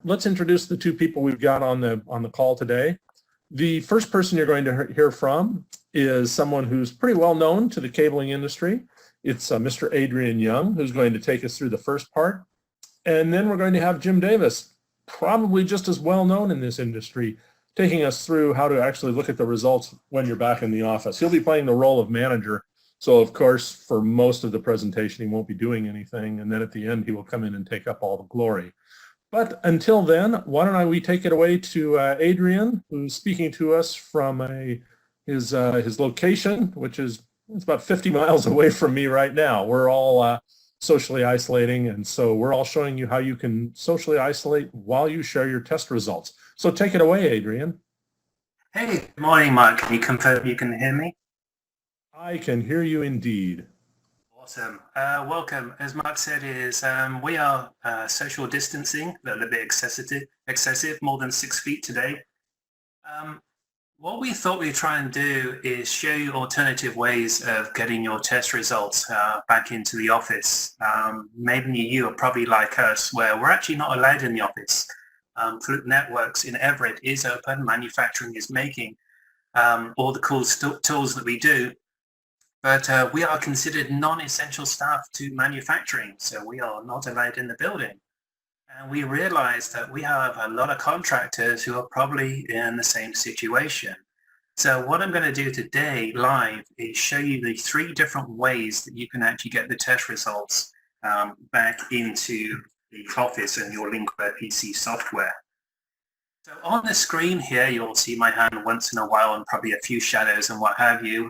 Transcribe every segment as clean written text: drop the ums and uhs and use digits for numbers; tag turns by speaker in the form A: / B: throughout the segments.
A: let's introduce the two people we've got on the call today. The first person you're going to hear from is someone who's pretty well known to the cabling industry. It's Mr. Adrian Young, who's going to take us through the first part. And then we're going to have Jim Davis, probably just as well known in this industry, taking us through how to actually look at the results when you're back in the office. He'll be playing the role of manager. So of course, for most of the presentation, he won't be doing anything. And then at the end, he will come in and take up all the glory. But until then, why don't we take it away to Adrian, who's speaking to us from his location, which is it's about 50 miles away from me right now. We're all socially isolating, and so we're all showing you how you can socially isolate while you share your test results. So take it away, Adrian.
B: Hey, good morning, Mark. Can you confirm you can hear me?
A: I can hear you indeed.
B: Awesome. Welcome. As Mark said, we are social distancing, a little bit excessive, more than 6 feet today. What we thought we'd try and do is show you alternative ways of getting your test results back into the office. Maybe you are probably like us, where we're actually not allowed in the office. Fluke Networks in Everett is open. Manufacturing is making all the cool tools that we do. But we are considered non-essential staff to manufacturing, so we are not allowed in the building. And we realize that we have a lot of contractors who are probably in the same situation. So what I'm going to do today live is show you the 3 different ways that you can actually get the test results back into the office and your Linkware PC software. So on the screen here, you'll see my hand once in a while and probably a few shadows and what have you.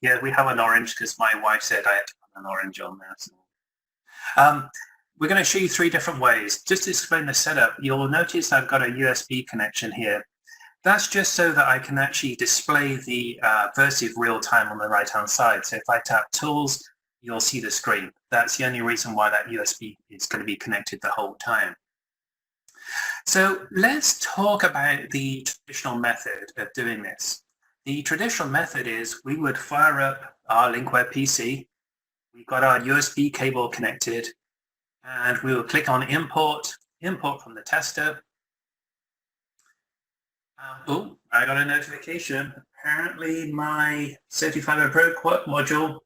B: Yeah, we have an orange because my wife said I had to put an orange on there. So. We're going to show you 3 different ways. Just to explain the setup, you'll notice I've got a USB connection here. That's just so that I can actually display the Versive real time on the right-hand side. So if I tap Tools, you'll see the screen. That's the only reason why that USB is going to be connected the whole time. So let's talk about the traditional method of doing this. The traditional method is we would fire up our Linkware PC. We've got our USB cable connected, and we will click on import from the tester. Oh, I got a notification. Apparently my Certified Pro Quad module,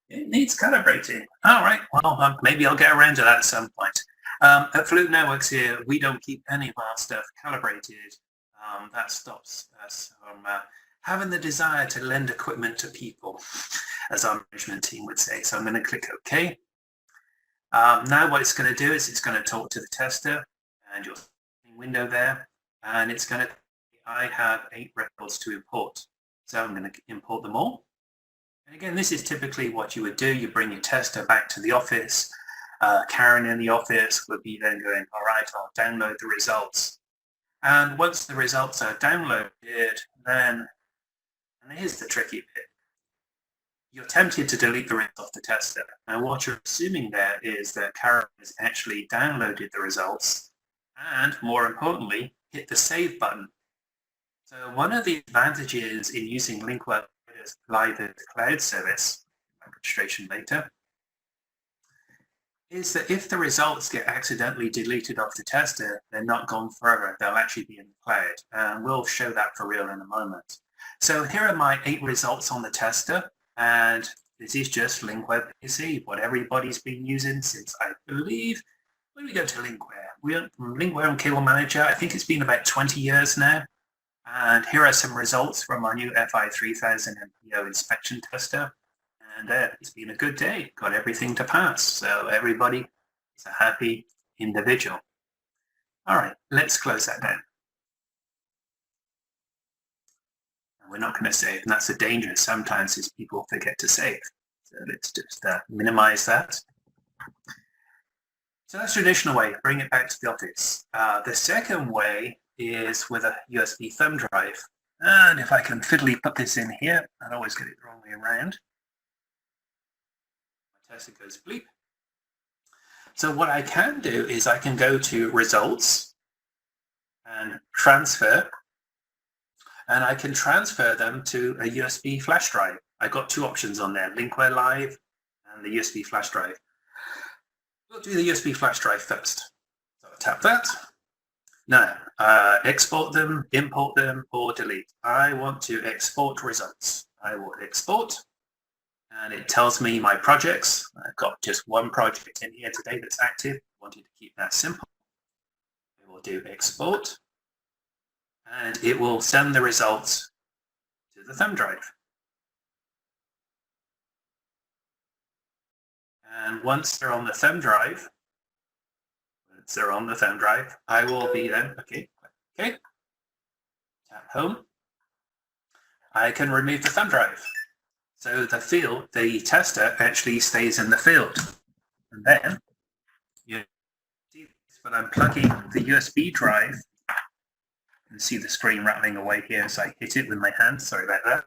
B: it needs calibrating. All right, well, maybe I'll get around to that at some point. At Fluke Networks here, we don't keep any of our stuff calibrated. That stops us from having the desire to lend equipment to people, as our management team would say. So I'm going to click OK. Now what it's going to do is it's going to talk to the tester, and your window there, and it's going to, I have 8 records to import. So I'm going to import them all. And again, this is typically what you would do. You bring your tester back to the office. Karen in the office would be then going, all right, I'll download the results. And once the results are downloaded, then, and here's the tricky bit, you're tempted to delete the results of the tester. And what you're assuming there is that Karen has actually downloaded the results and, more importantly, hit the save button. So one of the advantages in using Linkware Live as a cloud service, registration later, is that if the results get accidentally deleted off the tester, they're not gone forever. They'll actually be in the cloud. And we'll show that for real in a moment. So here are my 8 results on the tester. And this is just Linkware PC, what everybody's been using since, I believe, when we go to Linkware. We're Linkware and Cable Manager, I think it's been about 20 years now. And here are some results from our new FI 3000 MPO inspection tester. And it's been a good day, got everything to pass. So everybody is a happy individual. All right, let's close that down. We're not going to save, and that's the danger sometimes is people forget to save. So let's just minimize that. So that's the traditional way, bring it back to the office. The second way is with a USB thumb drive. And if I can fiddly put this in here, I always get it the wrong way around. My tester goes bleep. So what I can do is I can go to results and transfer, and I can transfer them to a USB flash drive. I've got 2 options on there, Linkware Live and the USB flash drive. We'll do the USB flash drive first. So I tap that, No, export them, import them, or delete. I want to export results. I will export, and it tells me my projects. I've got just one project in here today that's active. I wanted to keep that simple. I will do export, and it will send the results to the thumb drive. And once they're on the thumb drive, I will be then, okay, tap home. I can remove the thumb drive. So the tester actually stays in the field. And then you see this when I'm plugging the USB drive. You can see the screen rattling away here as I hit it with my hand. Sorry about that.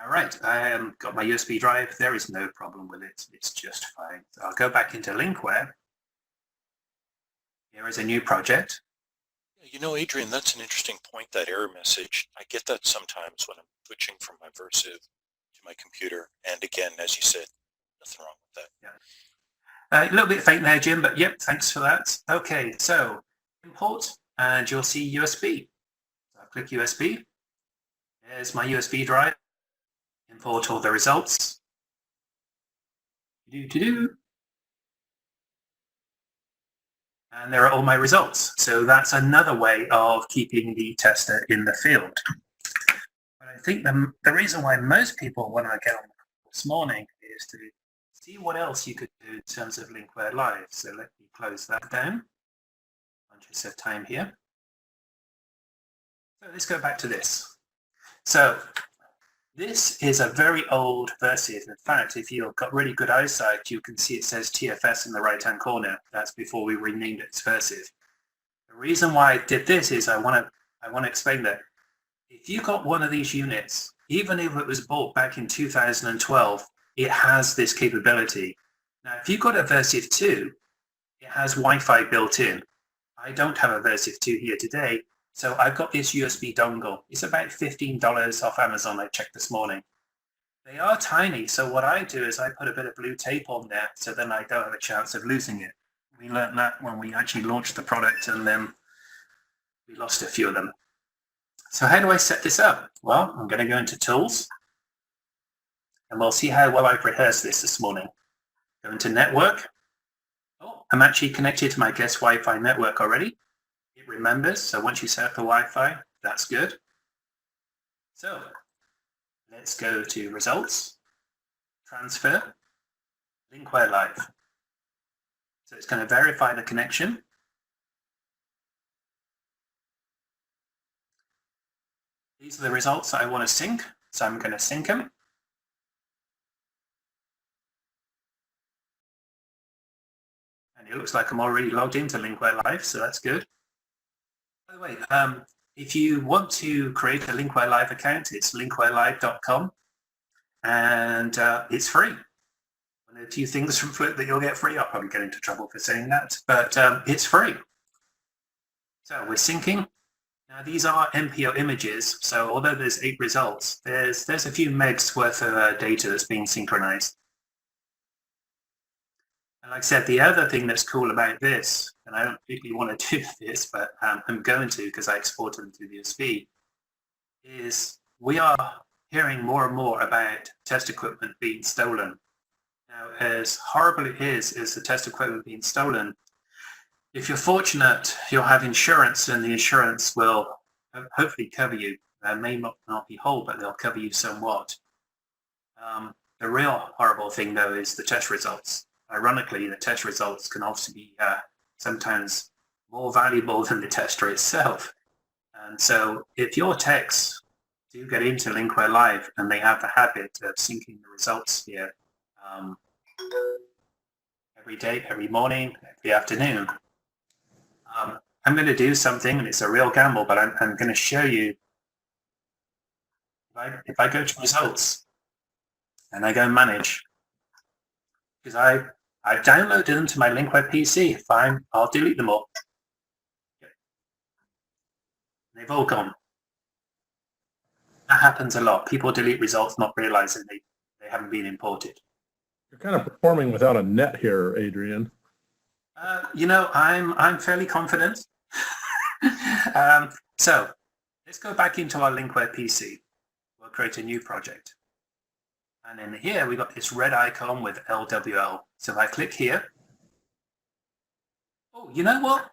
B: All right, I got my USB drive. There is no problem with it. It's just fine. So I'll go back into Linkware. Here is a new project.
C: You know, Adrian, that's an interesting point, that error message. I get that sometimes when I'm switching from my Versiv to my computer. And again, as you said, nothing wrong with that.
B: Yeah. A little bit faint there, Jim, but yep, thanks for that. Okay, so import, and you'll see USB. So I'll click USB. There's my USB drive. Import all the results. And there are all my results. So that's another way of keeping the tester in the field. But I think the reason why most people want to get on the call this morning is to see what else you could do in terms of Linkware Live. So let me close that down. Conscious of time here. So let's go back to this. So this is a very old Versiv. In fact, if you've got really good eyesight, you can see it says TFS in the right-hand corner. That's before we renamed it as Versiv. The reason why I did this is I want to explain that if you got one of these units, even if it was bought back in 2012, it has this capability. Now, if you've got a Versiv 2, it has Wi-Fi built in. I don't have a Versiv 2 here today. So I've got this USB dongle. It's about $15 off Amazon, I checked this morning. They are tiny, so what I do is I put a bit of blue tape on there, so then I don't have a chance of losing it. We learned that when we actually launched the product, and then we lost a few of them. So how do I set this up? Well, I'm going to go into Tools, and we'll see how well I've rehearsed this morning. Go into Network. Oh, I'm actually connected to my guest Wi-Fi network already. It remembers, so once you set up the Wi-Fi, that's good. So let's go to Results, Transfer, Linkware Live. So it's going to verify the connection. These are the results that I want to sync, so I'm going to sync them. And it looks like I'm already logged into Linkware Live, so that's good. By the way, if you want to create a Linkware Live account, it's linkwarelive.com, and it's free. One of the few things from Fluke that you'll get free. I'll probably get into trouble for saying that, but it's free. So we're syncing. Now these are MPO images, so although there's 8 results, there's a few megs worth of data that's being synchronized. And like I said, the other thing that's cool about this, and I don't particularly want to do this, but I'm going to because I exported them to the USB, is we are hearing more and more about test equipment being stolen. Now, as horrible it is the test equipment being stolen, if you're fortunate, you'll have insurance, and the insurance will hopefully cover you. May not be whole, but they'll cover you somewhat. The real horrible thing, though, is the test results. Ironically, the test results can also be sometimes more valuable than the tester itself. And so if your techs do get into Linkware Live and they have the habit of syncing the results here every day, every morning, every afternoon, I'm going to do something, and it's a real gamble, but I'm going to show you. If I go to Results and I go Manage, because I've downloaded them to my Linkware PC. Fine, I'll delete them all. Yep. They've all gone. That happens a lot. People delete results not realizing they haven't been imported.
A: You're kind of performing without a net here, Adrian.
B: I'm fairly confident. So let's go back into our Linkware PC. We'll create a new project. And in here, we've got this red icon with LWL. So if I click here, oh, you know what?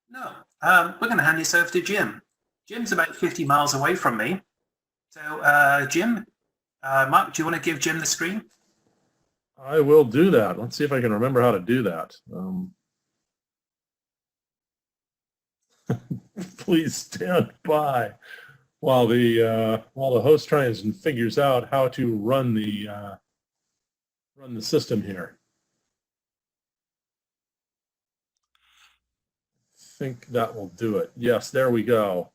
B: No, we're going to hand this over to Jim. Jim's about 50 miles away from me. So Jim, Mark, do you want to give Jim the screen?
A: I will do that. Let's see if I can remember how to do that. Please stand by while the host tries and figures out how to run the system here. I think that will do it. Yes, there we go.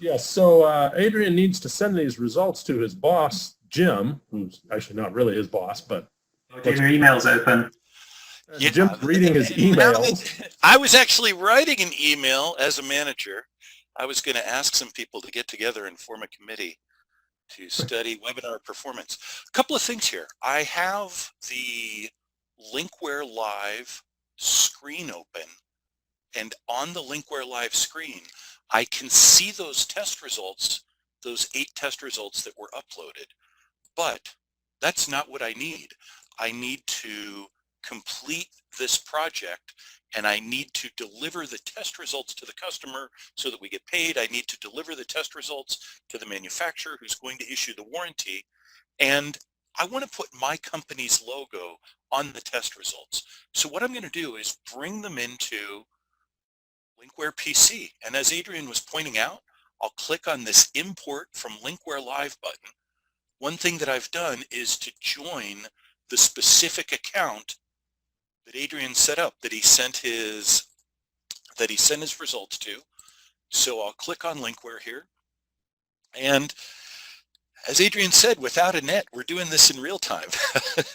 A: Yes, so Adrian needs to send these results to his boss, Jim, who's actually not really his boss, but
B: Jim, your email's open.
C: Yeah,
A: Jim's reading his emails.
C: I was actually writing an email as a manager. I was going to ask some people to get together and form a committee to study webinar performance. A couple of things here. I have the Linkware Live screen open, and on the Linkware Live screen, I can see those test results, those 8 test results that were uploaded. But that's not what I need. I need to complete this project, and I need to deliver the test results to the customer so that we get paid. I need to deliver the test results to the manufacturer who's going to issue the warranty. And I want to put my company's logo on the test results. So what I'm going to do is bring them into Linkware PC. And as Adrian was pointing out, I'll click on this import from Linkware Live button. One thing that I've done is to join the specific account that Adrian set up, that he sent his results to. So I'll click on Linkware here. And as Adrian said, without a net, we're doing this in real time.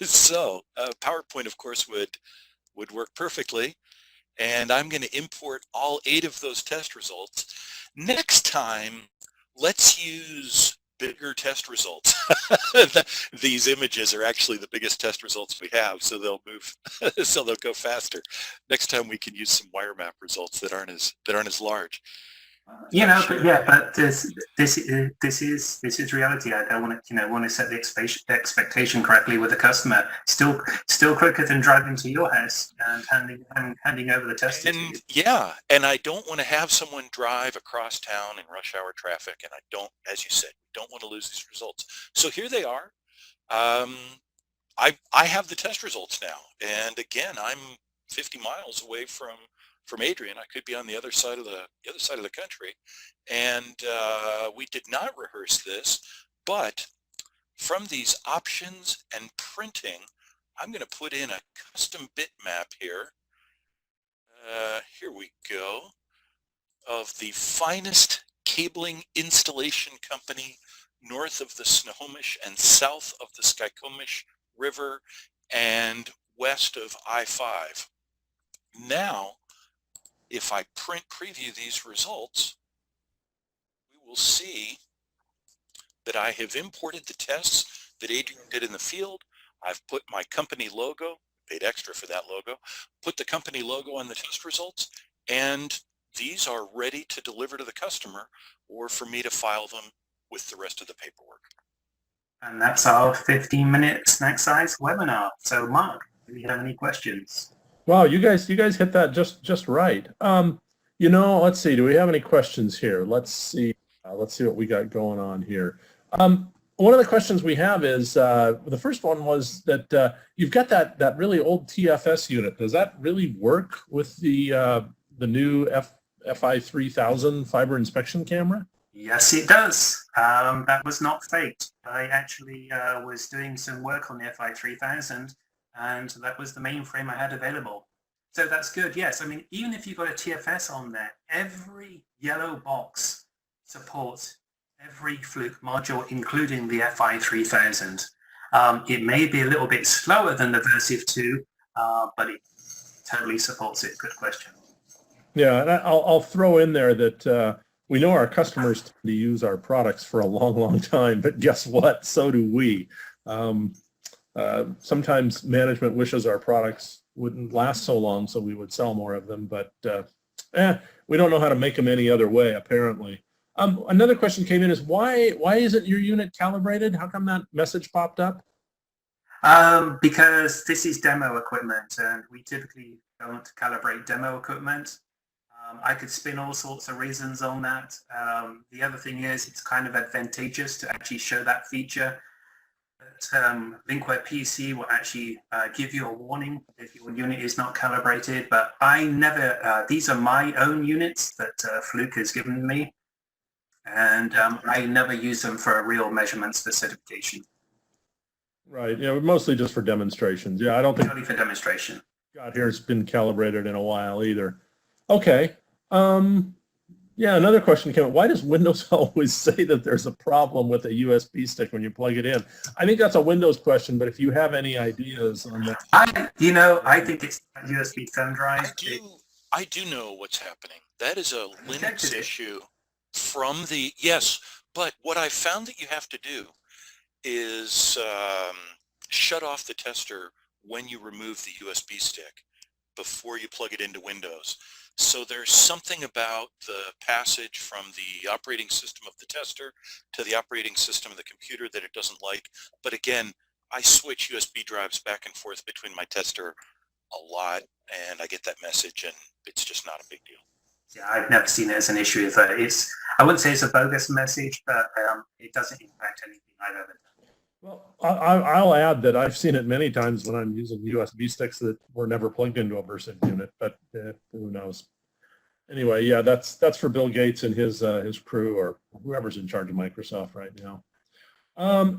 C: So PowerPoint, of course, would work perfectly. And I'm going to import all 8 of those test results. Next time, let's use bigger test results. These images are actually the biggest test results we have, so they'll move, so they'll go faster. Next time we can use some wire map results that aren't as large.
B: But this is reality. I don't want to set the expectation correctly with the customer. Still quicker than driving to your house and handing over the test.
C: And yeah, and I don't want to have someone drive across town in rush hour traffic, and I don't, as you said, don't want to lose these results. So here they are. I have the test results now, and again, I'm 50 miles away from Adrian. I could be on the other side of the country, and we did not rehearse this, but from these options and printing, I'm going to put in a custom bitmap here. Here we go, of the finest cabling installation company north of the Snohomish and south of the Skykomish River and west of I-5. Now, if I preview these results, we will see that I have imported the tests that Adrian did in the field. I've put my company logo, paid extra for that logo, put the company logo on the test results, and these are ready to deliver to the customer or for me to file them with the rest of the paperwork.
B: And that's our 15-minute snack size webinar. So Mark, do you have any questions?
A: Wow, you guys hit that just right. Let's see. Do we have any questions here? Let's see what we got going on here. One of the questions we have is the first one was that you've got that really old TFS unit. Does that really work with the new FI 3000 fiber inspection camera?
B: Yes, it does. That was not faked. I actually was doing some work on the FI 3000. And that was the mainframe I had available. So that's good, yes. I mean, even if you've got a TFS on there, every yellow box supports every Fluke module, including the FI 3000. It may be a little bit slower than the Versiv 2, but it totally supports it. Good question.
A: Yeah, and I'll throw in there that we know our customers tend to use our products for a long, long time, but guess what? So do we. Sometimes management wishes our products wouldn't last so long, so we would sell more of them, but we don't know how to make them any other way, apparently. Another question came in is why isn't your unit calibrated? How come that message popped up?
B: Because this is demo equipment, and we typically don't calibrate demo equipment. I could spin all sorts of reasons on that. The other thing is it's kind of advantageous to actually show that feature. Linkware PC will actually give you a warning if your unit is not calibrated, but I never, these are my own units that Fluke has given me, and I never use them for real measurements for certification.
A: Right, yeah, mostly just for demonstrations. Yeah, I don't think
B: Only for demonstration.
A: got here it's been calibrated in a while either. Okay. Yeah, another question came up. Why does Windows always say that there's a problem with a USB stick when you plug it in? I think that's a Windows question, but if you have any ideas on that.
B: I think it's USB thumb drive.
C: I do know what's happening. That is a Linux issue from the, yes, but what I found that you have to do is shut off the tester when you remove the USB stick before you plug it into Windows. So there's something about the passage from the operating system of the tester to the operating system of the computer that it doesn't like. But again, I switch USB drives back and forth between my tester a lot, and I get that message, and it's just not a big deal.
B: Yeah, I've never seen it as an issue. I wouldn't say it's a bogus message, but it doesn't impact anything I've ever done.
A: Well, I'll add that I've seen it many times when I'm using USB sticks that were never plugged into a Versiv unit, but who knows? Anyway, yeah, that's for Bill Gates and his crew or whoever's in charge of Microsoft right now.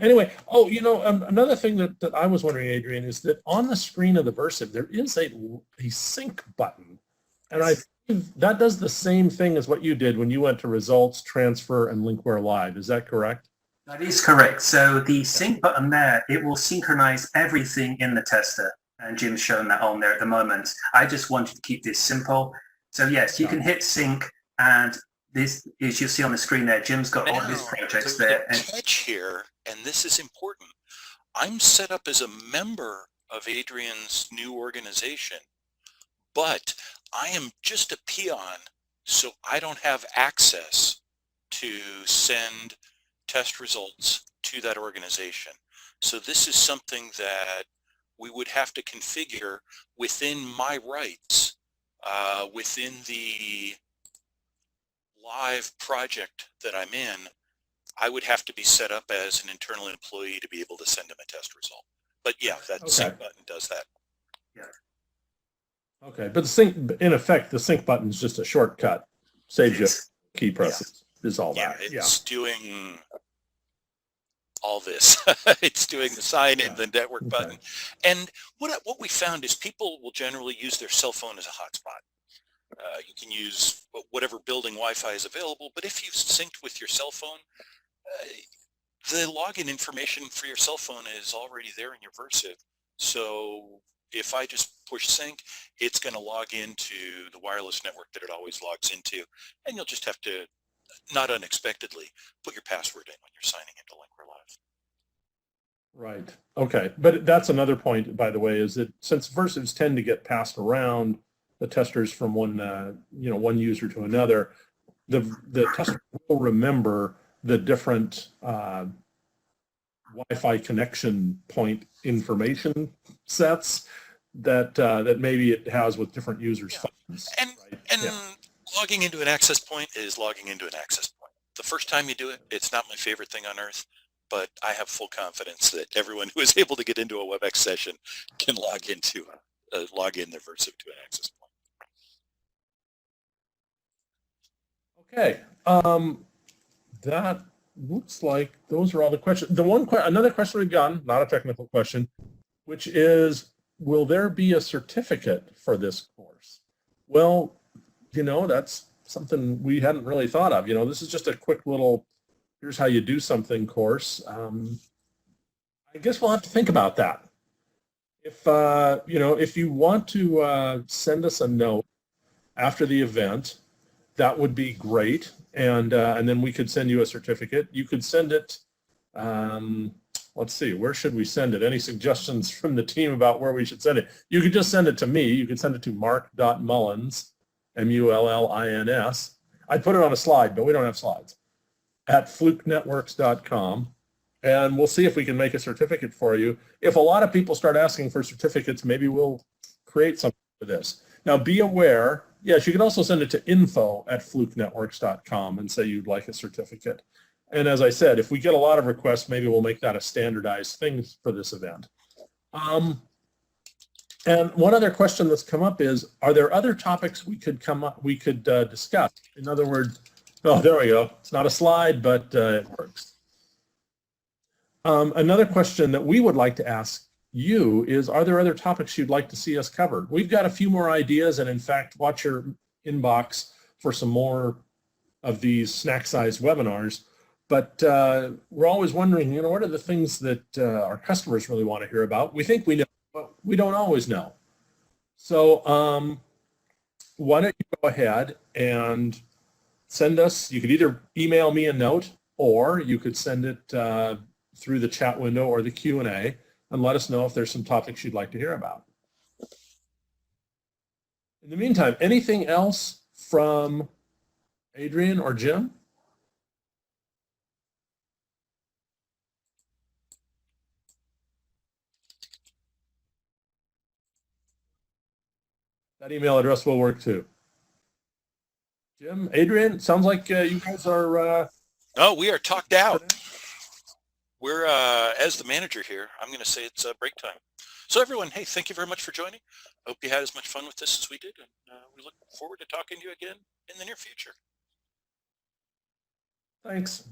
A: Anyway, another thing that I was wondering, Adrian, is that on the screen of the Versiv there is a sync button, and I think that does the same thing as what you did when you went to Results, Transfer, and Linkware Live. Is that correct?
B: That is correct. So the sync button there, it will synchronize everything in the tester. And Jim's showing that on there at the moment. I just wanted to keep this simple. So yes, you can hit sync, and this, as you'll see on the screen there, Jim's got all his projects there.
C: The catch here, and this is important, I'm set up as a member of Adrian's new organization, but I am just a peon, so I don't have access to send test results to that organization. So this is something that we would have to configure within my rights, within the live project that I'm in. I would have to be set up as an internal employee to be able to send them a test result. But yeah, that sync button does that.
A: Yeah. Okay, but the sync, in effect, the sync button is just a shortcut. Saves you key presses. Is all that.
C: It's doing all this. It's doing the sign in, the network button. And what we found is people will generally use their cell phone as a hotspot. You can use whatever building Wi-Fi is available, but if you've synced with your cell phone, the login information for your cell phone is already there in your Versiv. So if I just push sync, it's going to log into the wireless network that it always logs into, and you'll just have to, not unexpectedly, put your password in when you're signing into Linkware Live.
A: Right. Okay. But that's another point, by the way, is that since Versivs tend to get passed around the testers from one user to another, the tester will remember the different Wi-Fi connection point information sets that maybe it has with different users' phones.
C: And logging into an access point is logging into an access point. The first time you do it, it's not my favorite thing on earth, but I have full confidence that everyone who is able to get into a WebEx session can log in their Versiv to an access point.
A: Okay. That looks like those are all the questions. Another question we've gotten, not a technical question, which is, will there be a certificate for this course? Well, that's something we hadn't really thought of. This is just a quick little, here's how you do something course. I guess we'll have to think about that. If you want to send us a note after the event, that would be great, and then we could send you a certificate. You could send it let's see, where should we send it? Any suggestions from the team about where we should send it? You could just send it to me. You could send it to mark.mullins, M-U-L-L-I-N-S. I'd put it on a slide, but we don't have slides, at flukenetworks.com. And we'll see if we can make a certificate for you. If a lot of people start asking for certificates, maybe we'll create something for this. Now be aware, yes, you can also send it to info@flukenetworks.com and say you'd like a certificate. And as I said, if we get a lot of requests, maybe we'll make that a standardized thing for this event. And one other question that's come up is, are there other topics we could discuss? In other words, oh, there we go. It's not a slide, but it works. Another question that we would like to ask you is, are there other topics you'd like to see us cover? We've got a few more ideas, and in fact, watch your inbox for some more of these snack-sized webinars. But we're always wondering, you know, what are the things that our customers really want to hear about? We think we know, but we don't always know. So why don't you go ahead and send us, you could either email me a note, or you could send it through the chat window or the Q&A, and let us know if there's some topics you'd like to hear about. In the meantime, anything else from Adrian or Jim? That email address will work too. Jim, Adrian, sounds like you guys are...
C: No, we are talked out. We're, as the manager here, I'm going to say it's break time. So everyone, hey, thank you very much for joining. I hope you had as much fun with this as we did, and we look forward to talking to you again in the near future.
A: Thanks.